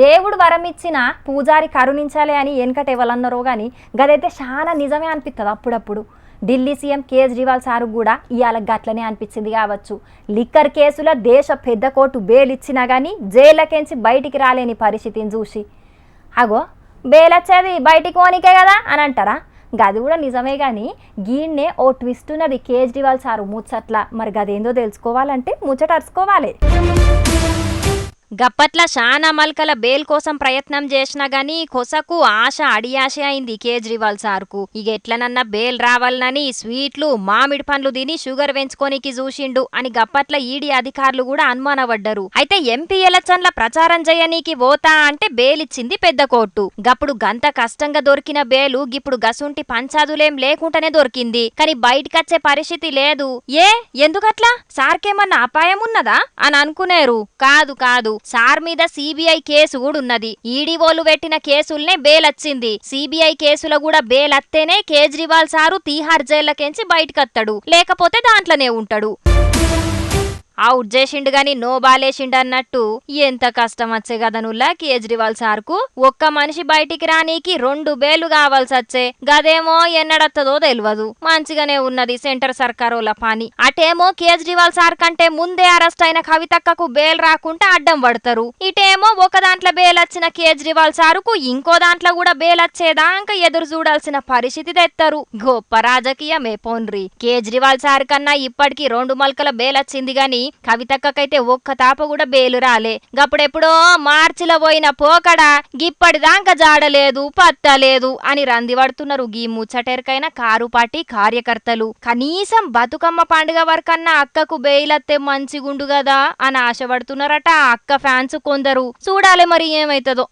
దేవుడు వరమిచ్చిన పూజారి కరుణించాలి అని వెనకట ఎవరన్నారో కానీ గదైతే చాలా నిజమే అనిపిస్తుంది అప్పుడప్పుడు. ఢిల్లీ సీఎం కేజ్రీవాల్ సారు కూడా ఇవాళ గట్లనే అనిపించింది కావచ్చు. లిక్కర్ కేసుల దేశ పెద్ద కోర్టు బెయిల్ ఇచ్చినా కానీ జైళ్ళకెంచి బయటికి రాలేని పరిస్థితిని చూసి అగో బెయిల్ వచ్చేది బయటికి పోనీకే కదా అని అంటారా? గది కూడా నిజమే కానీ గీన్నే ఓ ట్విస్ట్ ఉన్నది కేజ్రీవాల్ సారు ముచ్చట్ల. మరి గదేందో తెలుసుకోవాలంటే ముచ్చట అరుచుకోవాలి. గప్పట్ల శానా మల్కల బెయిల్ కోసం ప్రయత్నం చేసినా గానీ కొసకు ఆశ అడియాశ అయింది కేజ్రీవాల్ సార్కు. ఇక ఎట్లనన్నా బెయిల్ రావాలనని స్వీట్లు మామిడి పండ్లు తిని షుగర్ పెంచుకోనికి చూసిండు అని గప్పట్ల ఈడీ అధికారులు కూడా అనుమానపడ్డరు. అయితే ఎంపీ ఎలక్షన్ల ప్రచారం చేయనీకి పోతా అంటే బెయిల్ ఇచ్చింది పెద్ద కోర్టు. గప్పుడు గంత కష్టంగా దొరికిన బెయిలు గిప్పుడు గసుంటి పంచాదులేం లేకుండానే దొరికింది. కానీ బయటకొచ్చే పరిస్థితి లేదు. ఎందుకట్లా? సార్కేమన్నా అపాయం ఉన్నదా అని అనుకునేరు. కాదు కాదు, సార్ మీద సిబిఐ కేసు కూడా ఉన్నది. ఈడీ వాళ్ళు పెట్టిన కేసుల్నే బెయిల్ వచ్చింది. సిబిఐ కేసులో కూడా బెయిల్ అత్తేనే కేజ్రీవాల్ సారు తీహార్ జైళ్లకెంచి బయటకత్తడు, లేకపోతే దాంట్లోనే ఉంటాడు. అవుట్ చేసిండు గాని నో బాలేసిండు అన్నట్టు ఎంత కష్టం వచ్చే గదనుల్లా కేజ్రీవాల్ సార్కు. ఒక్క మనిషి బయటికి రానీకి 2 బెయిలు కావాల్సి వచ్చే. గదేమో ఎన్నడత్తదో తెలియదు. మంచిగానే ఉన్నది సెంటర్ సర్కారోల పని. అటేమో కేజ్రీవాల్ సార్ కంటే ముందే అరెస్ట్ అయిన కవితక్కకు బెయిల్ రాకుండా అడ్డం పడతారు. ఇటేమో ఒక దాంట్లో బెయిల్ వచ్చిన కేజ్రీవాల్ సారుకు ఇంకో దాంట్లో కూడా బెయిల్ వచ్చేదాకా ఎదురు చూడాల్సిన పరిస్థితి తెస్తారు. గొప్ప రాజకీయమే పోన్రి. కేజ్రీవాల్ సార్ కన్నా ఇప్పటికి 2 మల్కల బెయిల్ వచ్చింది గాని కవితక్కకైతే ఒక్క తాప కూడా బెయిలు రాలే. గప్పుడెప్పుడో మార్చిలో పోయిన పోకడా గిప్పటిదాకా జాడలేదు పత్తలేదు అని రంది పడుతున్నారు గీ ముచ్చటెరకైన కారు పార్టీ కార్యకర్తలు. కనీసం బతుకమ్మ పండుగ వరకన్నా అక్కకు బెయిలత్తే మంచిగుండు గదా అని ఆశపడుతున్నారట అక్క ఫ్యాన్స్ కొందరు. చూడాలి మరి ఏమైతుందో.